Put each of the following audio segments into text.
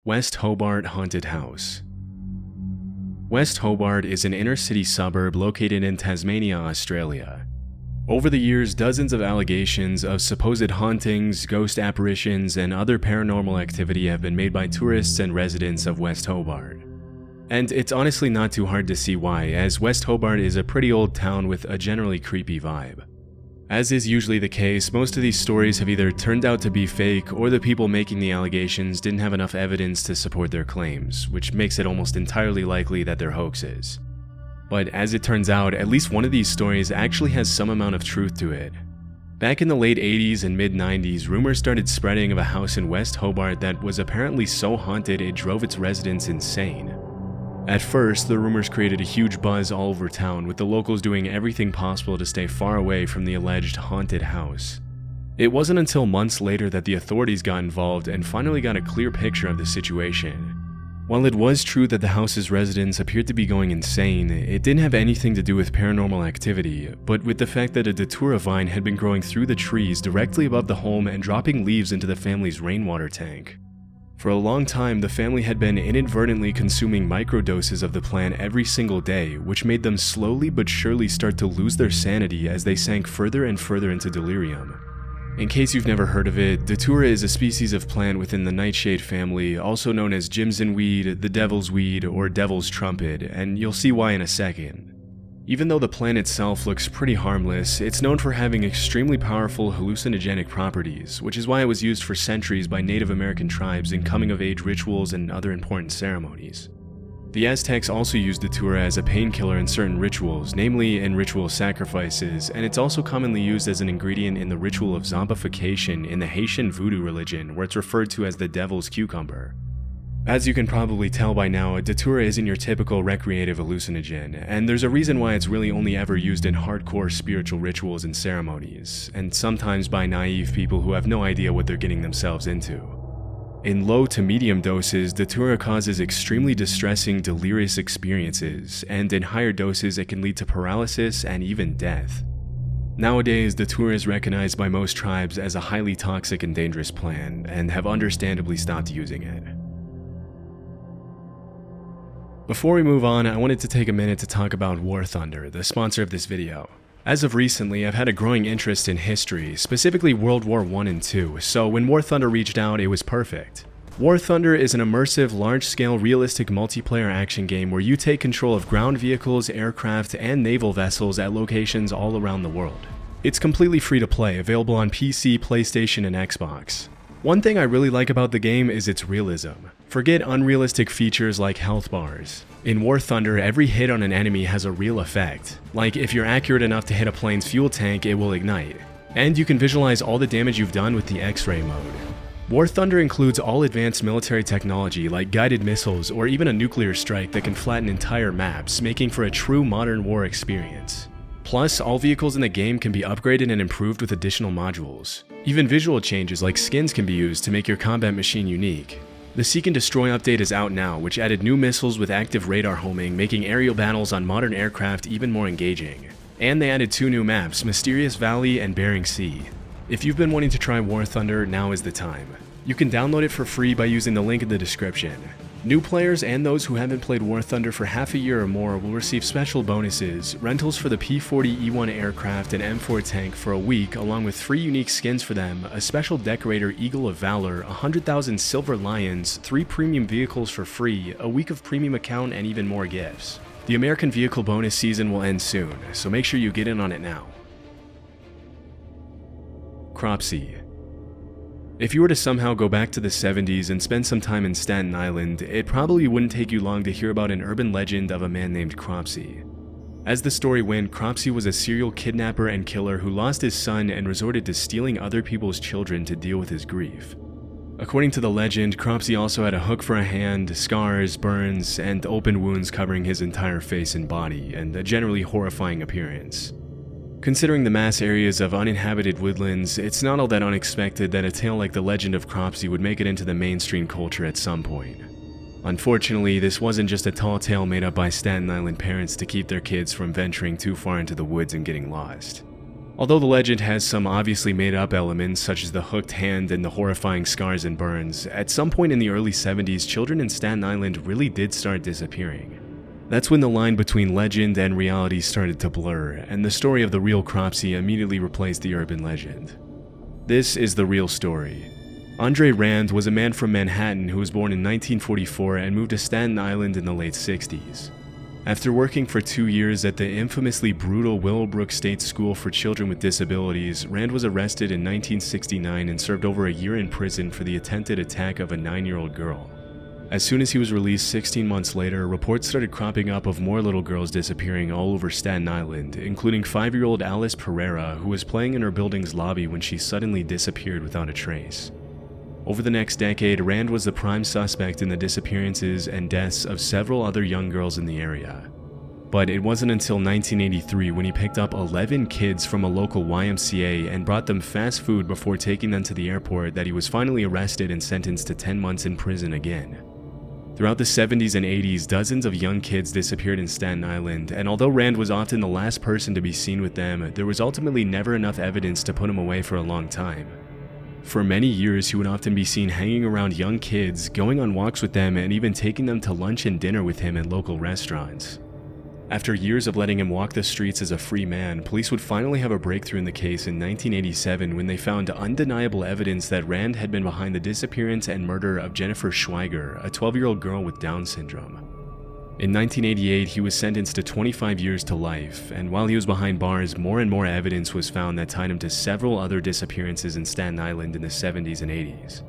West Hobart Haunted House. West Hobart is an inner-city suburb located in Tasmania, Australia. Over the years, dozens of allegations of supposed hauntings, ghost apparitions, and other paranormal activity have been made by tourists and residents of West Hobart. And it's honestly not too hard to see why, as West Hobart is a pretty old town with a generally creepy vibe. As is usually the case, most of these stories have either turned out to be fake, or the people making the allegations didn't have enough evidence to support their claims, which makes it almost entirely likely that they're hoaxes. But as it turns out, at least one of these stories actually has some amount of truth to it. Back in the late 80s and mid-90s, rumors started spreading of a house in West Hobart that was apparently so haunted it drove its residents insane. At first, the rumors created a huge buzz all over town, with the locals doing everything possible to stay far away from the alleged haunted house. It wasn't until months later that the authorities got involved and finally got a clear picture of the situation. While it was true that the house's residents appeared to be going insane, it didn't have anything to do with paranormal activity, but with the fact that a datura vine had been growing through the trees directly above the home and dropping leaves into the family's rainwater tank. For a long time, the family had been inadvertently consuming microdoses of the plant every single day, which made them slowly but surely start to lose their sanity as they sank further and further into delirium. In case you've never heard of it, datura is a species of plant within the nightshade family, also known as Jimson weed, the devil's weed, or devil's trumpet, and you'll see why in a second. Even though the plant itself looks pretty harmless, it's known for having extremely powerful hallucinogenic properties, which is why it was used for centuries by Native American tribes in coming-of-age rituals and other important ceremonies. The Aztecs also used datura as a painkiller in certain rituals, namely in ritual sacrifices, and it's also commonly used as an ingredient in the ritual of zombification in the Haitian voodoo religion, where it's referred to as the devil's cucumber. As you can probably tell by now, datura isn't your typical recreative hallucinogen, and there's a reason why it's really only ever used in hardcore spiritual rituals and ceremonies, and sometimes by naive people who have no idea what they're getting themselves into. In low to medium doses, datura causes extremely distressing, delirious experiences, and in higher doses it can lead to paralysis and even death. Nowadays, datura is recognized by most tribes as a highly toxic and dangerous plant, and have understandably stopped using it. Before we move on, I wanted to take a minute to talk about War Thunder, the sponsor of this video. As of recently, I've had a growing interest in history, specifically World War I and II, so when War Thunder reached out, it was perfect. War Thunder is an immersive, large-scale, realistic multiplayer action game where you take control of ground vehicles, aircraft, and naval vessels at locations all around the world. It's completely free to play, available on PC, PlayStation, and Xbox. One thing I really like about the game is its realism. Forget unrealistic features like health bars. In War Thunder, every hit on an enemy has a real effect. Like, if you're accurate enough to hit a plane's fuel tank, it will ignite. And you can visualize all the damage you've done with the X-ray mode. War Thunder includes all advanced military technology like guided missiles or even a nuclear strike that can flatten entire maps, making for a true modern war experience. Plus, all vehicles in the game can be upgraded and improved with additional modules. Even visual changes like skins can be used to make your combat machine unique. The Seek and Destroy update is out now, which added new missiles with active radar homing, making aerial battles on modern aircraft even more engaging. And they added 2 new maps, Mysterious Valley and Bering Sea. If you've been wanting to try War Thunder, now is the time. You can download it for free by using the link in the description. New players and those who haven't played War Thunder for half a year or more will receive special bonuses, rentals for the P-40E1 aircraft and M4 tank for a week, along with free unique skins for them, a special decorator Eagle of Valor, 100,000 Silver Lions, 3 premium vehicles for free, a week of premium account, and even more gifts. The American Vehicle bonus season will end soon, so make sure you get in on it now. Cropsey. If you were to somehow go back to the 70s and spend some time in Staten Island, it probably wouldn't take you long to hear about an urban legend of a man named Cropsey. As the story went, Cropsey was a serial kidnapper and killer who lost his son and resorted to stealing other people's children to deal with his grief. According to the legend, Cropsey also had a hook for a hand, scars, burns, and open wounds covering his entire face and body, and a generally horrifying appearance. Considering the mass areas of uninhabited woodlands, it's not all that unexpected that a tale like the legend of Cropsey would make it into the mainstream culture at some point. Unfortunately, this wasn't just a tall tale made up by Staten Island parents to keep their kids from venturing too far into the woods and getting lost. Although the legend has some obviously made-up elements such as the hooked hand and the horrifying scars and burns, at some point in the early 70s, children in Staten Island really did start disappearing. That's when the line between legend and reality started to blur, and the story of the real Cropsey immediately replaced the urban legend. This is the real story. Andre Rand was a man from Manhattan who was born in 1944 and moved to Staten Island in the late 60s. After working for 2 years at the infamously brutal Willowbrook State School for Children with Disabilities, Rand was arrested in 1969 and served over a year in prison for the attempted attack of a 9-year-old girl. As soon as he was released 16 months later, reports started cropping up of more little girls disappearing all over Staten Island, including 5-year-old Alice Pereira, who was playing in her building's lobby when she suddenly disappeared without a trace. Over the next decade, Rand was the prime suspect in the disappearances and deaths of several other young girls in the area. But it wasn't until 1983 when he picked up 11 kids from a local YMCA and brought them fast food before taking them to the airport that he was finally arrested and sentenced to 10 months in prison again. Throughout the 70s and 80s, dozens of young kids disappeared in Staten Island, and although Rand was often the last person to be seen with them, there was ultimately never enough evidence to put him away for a long time. For many years, he would often be seen hanging around young kids, going on walks with them, and even taking them to lunch and dinner with him at local restaurants. After years of letting him walk the streets as a free man, police would finally have a breakthrough in the case in 1987 when they found undeniable evidence that Rand had been behind the disappearance and murder of Jennifer Schweiger, a 12-year-old girl with Down syndrome. In 1988, he was sentenced to 25 years to life, and while he was behind bars, more and more evidence was found that tied him to several other disappearances in Staten Island in the 70s and 80s.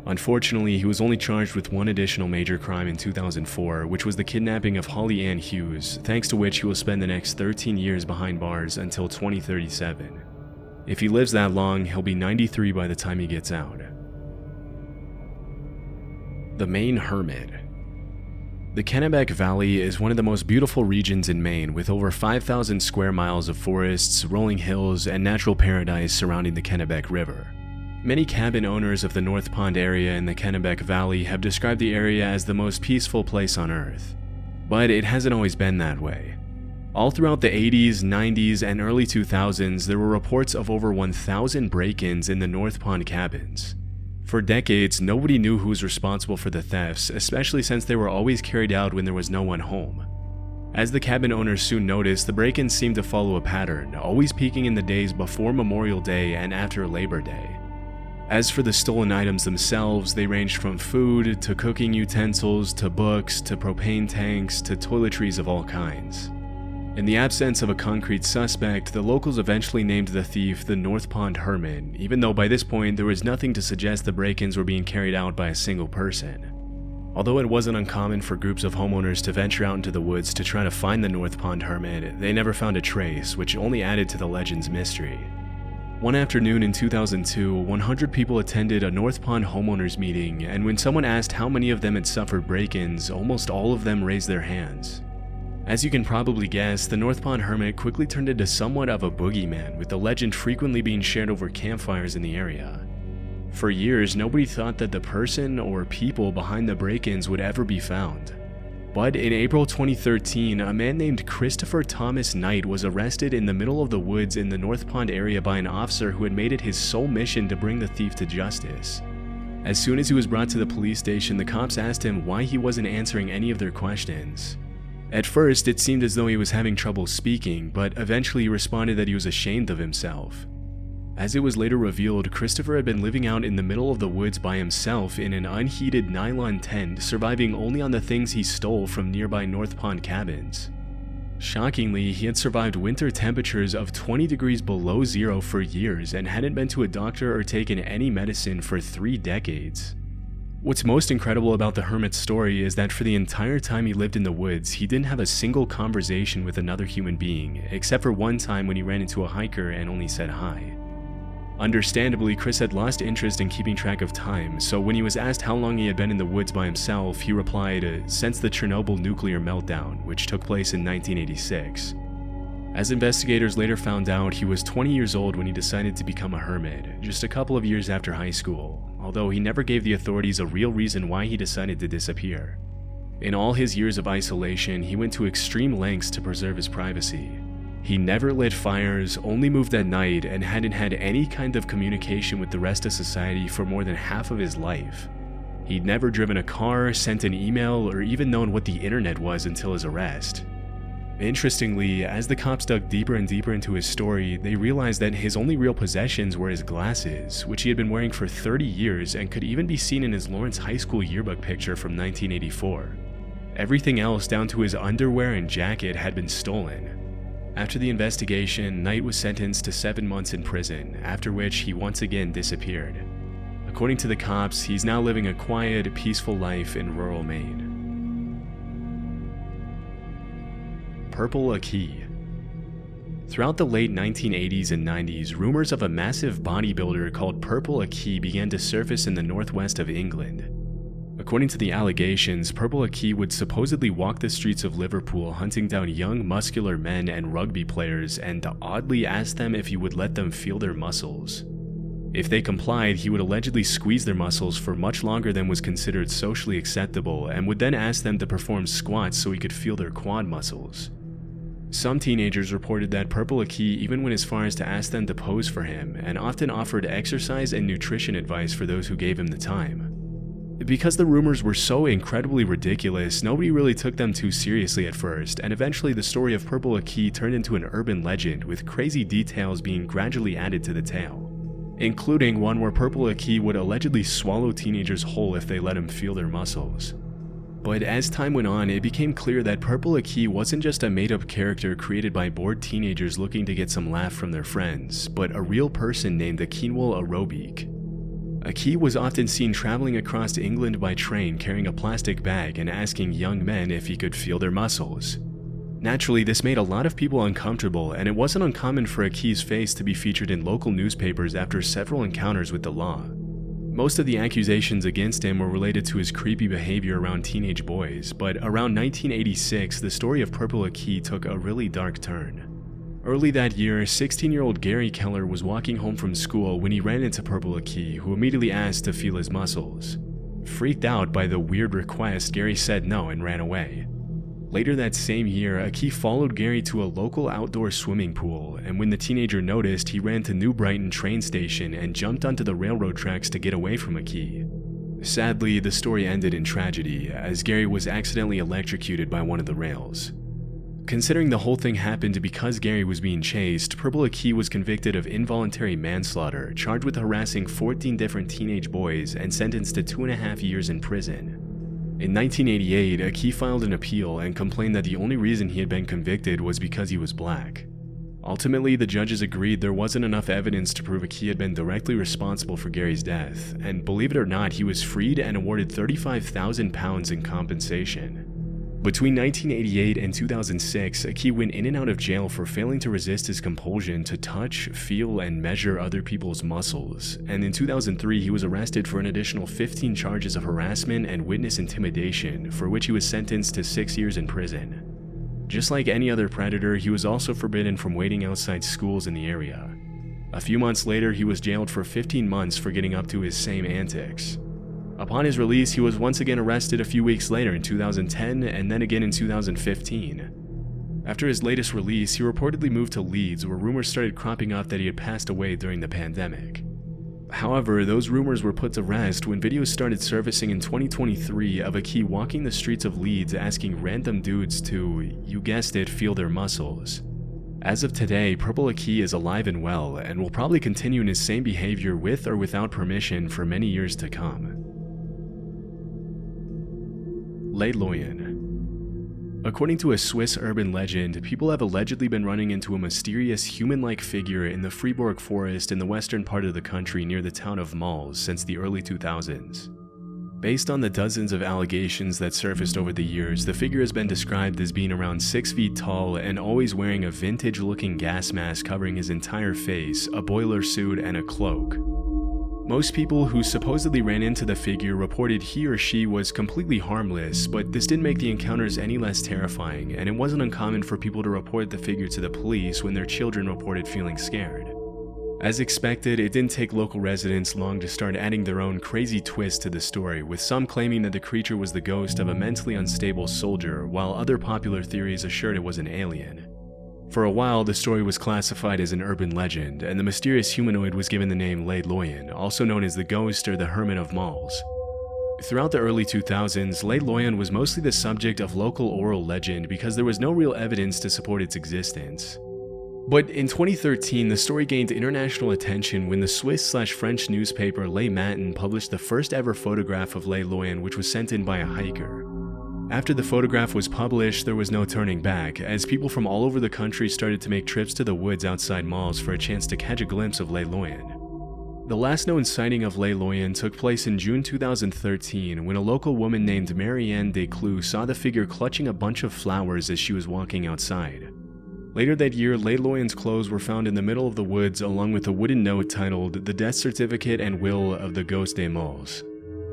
Unfortunately, he was only charged with one additional major crime in 2004, which was the kidnapping of Holly Ann Hughes, thanks to which he will spend the next 13 years behind bars until 2037. If he lives that long, he'll be 93 by the time he gets out. The Maine Hermit. The Kennebec Valley is one of the most beautiful regions in Maine, with over 5,000 square miles of forests, rolling hills, and natural paradise surrounding the Kennebec River. Many cabin owners of the North Pond area in the Kennebec Valley have described the area as the most peaceful place on Earth. But it hasn't always been that way. All throughout the 80s, 90s, and early 2000s, there were reports of over 1,000 break-ins in the North Pond cabins. For decades, nobody knew who was responsible for the thefts, especially since they were always carried out when there was no one home. As the cabin owners soon noticed, the break-ins seemed to follow a pattern, always peaking in the days before Memorial Day and after Labor Day. As for the stolen items themselves, they ranged from food, to cooking utensils, to books, to propane tanks, to toiletries of all kinds. In the absence of a concrete suspect, the locals eventually named the thief the North Pond Hermit, even though by this point there was nothing to suggest the break-ins were being carried out by a single person. Although it wasn't uncommon for groups of homeowners to venture out into the woods to try to find the North Pond Hermit, they never found a trace, which only added to the legend's mystery. One afternoon in 2002, 100 people attended a North Pond homeowners meeting, and when someone asked how many of them had suffered break-ins, almost all of them raised their hands. As you can probably guess, the North Pond Hermit quickly turned into somewhat of a boogeyman, with the legend frequently being shared over campfires in the area. For years, nobody thought that the person or people behind the break-ins would ever be found. But in April 2013, a man named Christopher Thomas Knight was arrested in the middle of the woods in the North Pond area by an officer who had made it his sole mission to bring the thief to justice. As soon as he was brought to the police station, the cops asked him why he wasn't answering any of their questions. At first, it seemed as though he was having trouble speaking, but eventually he responded that he was ashamed of himself. As it was later revealed, Christopher had been living out in the middle of the woods by himself in an unheated nylon tent, surviving only on the things he stole from nearby North Pond cabins. Shockingly, he had survived winter temperatures of 20 degrees below zero for years and hadn't been to a doctor or taken any medicine for 3 decades. What's most incredible about the hermit's story is that for the entire time he lived in the woods, he didn't have a single conversation with another human being, except for one time when he ran into a hiker and only said hi. Understandably, Chris had lost interest in keeping track of time, so when he was asked how long he had been in the woods by himself, he replied, since the Chernobyl nuclear meltdown, which took place in 1986. As investigators later found out, he was 20 years old when he decided to become a hermit, just a couple of years after high school, although he never gave the authorities a real reason why he decided to disappear. In all his years of isolation, he went to extreme lengths to preserve his privacy. He never lit fires, only moved at night, and hadn't had any kind of communication with the rest of society for more than half of his life. He'd never driven a car, sent an email, or even known what the internet was until his arrest. Interestingly, as the cops dug deeper and deeper into his story, they realized that his only real possessions were his glasses, which he had been wearing for 30 years and could even be seen in his Lawrence High School yearbook picture from 1984. Everything else, down to his underwear and jacket, had been stolen. After the investigation, Knight was sentenced to 7 months in prison, after which he once again disappeared. According to the cops, he's now living a quiet, peaceful life in rural Maine. Purple Aki. Throughout the late 1980s and 90s, rumors of a massive bodybuilder called Purple Aki began to surface in the northwest of England. According to the allegations, Purple Aki would supposedly walk the streets of Liverpool hunting down young, muscular men and rugby players and oddly ask them if he would let them feel their muscles. If they complied, he would allegedly squeeze their muscles for much longer than was considered socially acceptable and would then ask them to perform squats so he could feel their quad muscles. Some teenagers reported that Purple Aki even went as far as to ask them to pose for him and often offered exercise and nutrition advice for those who gave him the time. Because the rumors were so incredibly ridiculous, nobody really took them too seriously at first, and eventually the story of Purple Aki turned into an urban legend with crazy details being gradually added to the tale, including one where Purple Aki would allegedly swallow teenagers whole if they let him feel their muscles. But as time went on, it became clear that Purple Aki wasn't just a made-up character created by bored teenagers looking to get some laugh from their friends, but a real person named Akinwul Arobic. Aki was often seen traveling across England by train carrying a plastic bag and asking young men if he could feel their muscles. Naturally, this made a lot of people uncomfortable, and it wasn't uncommon for Aki's face to be featured in local newspapers after several encounters with the law. Most of the accusations against him were related to his creepy behavior around teenage boys, but around 1986, the story of Purple Aki took a really dark turn. Early that year, 16-year-old Gary Keller was walking home from school when he ran into Purple Aki, who immediately asked to feel his muscles. Freaked out by the weird request, Gary said no and ran away. Later that same year, Aki followed Gary to a local outdoor swimming pool, and when the teenager noticed, he ran to New Brighton train station and jumped onto the railroad tracks to get away from Aki. Sadly, the story ended in tragedy, as Gary was accidentally electrocuted by one of the rails. Considering the whole thing happened because Gary was being chased, Purple Aki was convicted of involuntary manslaughter, charged with harassing 14 different teenage boys, and sentenced to 2.5 years in prison. In 1988, Aki filed an appeal and complained that the only reason he had been convicted was because he was black. Ultimately, the judges agreed there wasn't enough evidence to prove Aki had been directly responsible for Gary's death, and believe it or not, he was freed and awarded £35,000 in compensation. Between 1988 and 2006, Aki went in and out of jail for failing to resist his compulsion to touch, feel, and measure other people's muscles, and in 2003 he was arrested for an additional 15 charges of harassment and witness intimidation, for which he was sentenced to 6 years in prison. Just like any other predator, he was also forbidden from waiting outside schools in the area. A few months later, he was jailed for 15 months for getting up to his same antics. Upon his release, he was once again arrested a few weeks later in 2010 and then again in 2015. After his latest release, he reportedly moved to Leeds, where rumors started cropping up that he had passed away during the pandemic. However, those rumors were put to rest when videos started surfacing in 2023 of Aki walking the streets of Leeds asking random dudes to, you guessed it, feel their muscles. As of today, Purple Aki is alive and well, and will probably continue in his same behavior with or without permission for many years to come. Les Loyens. According to a Swiss urban legend, people have allegedly been running into a mysterious human-like figure in the Fribourg forest in the western part of the country near the town of Mals since the early 2000s. Based on the dozens of allegations that surfaced over the years, the figure has been described as being around 6 feet tall and always wearing a vintage-looking gas mask covering his entire face, a boiler suit, and a cloak. Most people who supposedly ran into the figure reported he or she was completely harmless, but this didn't make the encounters any less terrifying, and it wasn't uncommon for people to report the figure to the police when their children reported feeling scared. As expected, it didn't take local residents long to start adding their own crazy twist to the story, with some claiming that the creature was the ghost of a mentally unstable soldier, while other popular theories assured it was an alien. For a while, the story was classified as an urban legend, and the mysterious humanoid was given the name Lei Loyan, also known as the Ghost or the Hermit of Malls. Throughout the early 2000s, Lei Loyan was mostly the subject of local oral legend because there was no real evidence to support its existence. But in 2013, the story gained international attention when the Swiss/French newspaper Les Matins published the first ever photograph of Lei Loyan, which was sent in by a hiker. After the photograph was published, there was no turning back, as people from all over the country started to make trips to the woods outside malls for a chance to catch a glimpse of Lei Loyan. The last known sighting of Lei Loyan took place in June 2013 when a local woman named Marianne Desclous saw the figure clutching a bunch of flowers as she was walking outside. Later that year, Lei Loyan's clothes were found in the middle of the woods along with a wooden note titled "The Death Certificate and Will of the Ghost des Malls."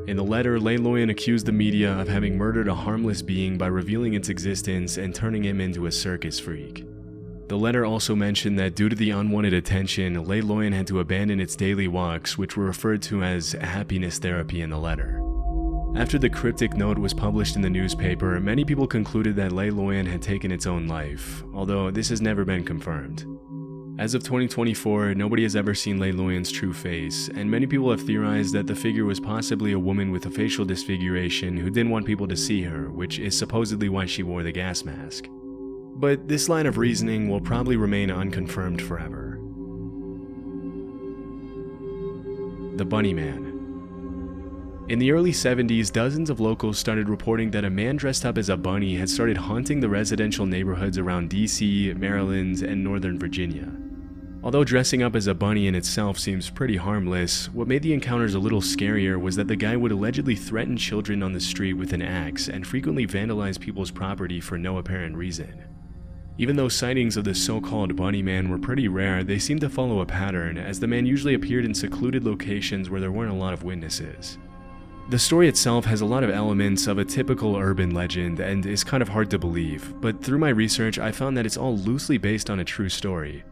In the letter, Lei Loyan accused the media of having murdered a harmless being by revealing its existence and turning him into a circus freak. The letter also mentioned that due to the unwanted attention, Lei Loyan had to abandon its daily walks, which were referred to as happiness therapy in the letter. After the cryptic note was published in the newspaper, many people concluded that Lei Loyan had taken its own life, although this has never been confirmed. As of 2024, nobody has ever seen Lei Loyan's true face, and many people have theorized that the figure was possibly a woman with a facial disfiguration who didn't want people to see her, which is supposedly why she wore the gas mask. But this line of reasoning will probably remain unconfirmed forever. The Bunnyman. In the early 70s, dozens of locals started reporting that a man dressed up as a bunny had started haunting the residential neighborhoods around DC, Maryland, and Northern Virginia. Although dressing up as a bunny in itself seems pretty harmless, what made the encounters a little scarier was that the guy would allegedly threaten children on the street with an axe and frequently vandalize people's property for no apparent reason. Even though sightings of the so-called Bunnyman were pretty rare, they seemed to follow a pattern, as the man usually appeared in secluded locations where there weren't a lot of witnesses. The story itself has a lot of elements of a typical urban legend and is kind of hard to believe, but through my research I found that it's all loosely based on a true story.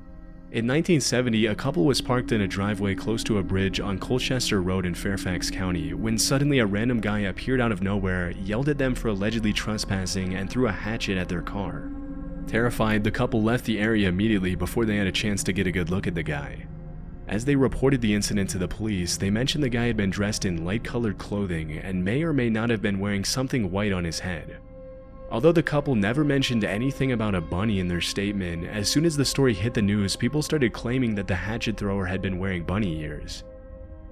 In 1970, a couple was parked in a driveway close to a bridge on Colchester Road in Fairfax County when suddenly a random guy appeared out of nowhere, yelled at them for allegedly trespassing, and threw a hatchet at their car. Terrified, the couple left the area immediately before they had a chance to get a good look at the guy. As they reported the incident to the police, they mentioned the guy had been dressed in light-colored clothing and may or may not have been wearing something white on his head. Although the couple never mentioned anything about a bunny in their statement, as soon as the story hit the news, people started claiming that the hatchet thrower had been wearing bunny ears.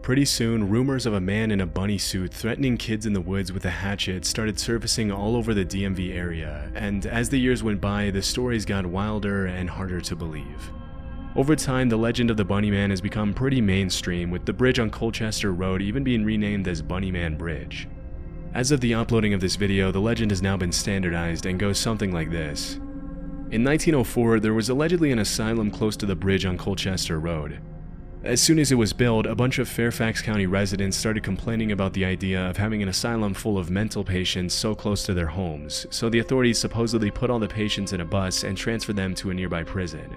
Pretty soon, rumors of a man in a bunny suit threatening kids in the woods with a hatchet started surfacing all over the DMV area, and as the years went by, the stories got wilder and harder to believe. Over time, the legend of the Bunnyman has become pretty mainstream, with the bridge on Colchester Road even being renamed as Bunnyman Bridge. As of the uploading of this video, the legend has now been standardized and goes something like this. In 1904, there was allegedly an asylum close to the bridge on Colchester Road. As soon as it was built, a bunch of Fairfax County residents started complaining about the idea of having an asylum full of mental patients so close to their homes, so the authorities supposedly put all the patients in a bus and transferred them to a nearby prison.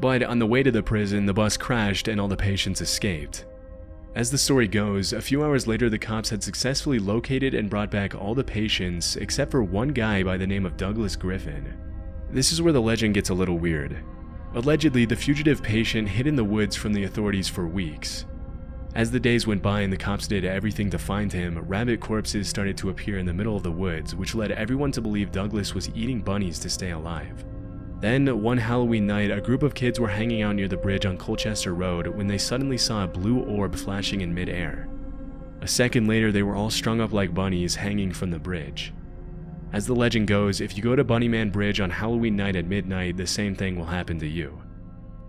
But on the way to the prison, the bus crashed and all the patients escaped. As the story goes, a few hours later the cops had successfully located and brought back all the patients except for one guy by the name of Douglas Griffin. This is where the legend gets a little weird. Allegedly, the fugitive patient hid in the woods from the authorities for weeks. As the days went by and the cops did everything to find him, rabbit corpses started to appear in the middle of the woods, which led everyone to believe Douglas was eating bunnies to stay alive. Then, one Halloween night, a group of kids were hanging out near the bridge on Colchester Road when they suddenly saw a blue orb flashing in midair. A second later, they were all strung up like bunnies hanging from the bridge. As the legend goes, if you go to Bunnyman Bridge on Halloween night at midnight, the same thing will happen to you.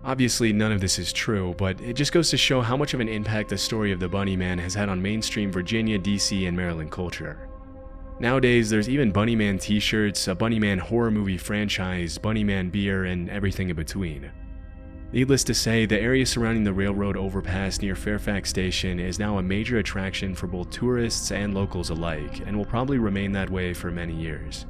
Obviously, none of this is true, but it just goes to show how much of an impact the story of the Bunnyman has had on mainstream Virginia, DC, and Maryland culture. Nowadays, there's even Bunnyman t-shirts, a Bunnyman horror movie franchise, Bunnyman beer, and everything in between. Needless to say, the area surrounding the railroad overpass near Fairfax Station is now a major attraction for both tourists and locals alike, and will probably remain that way for many years.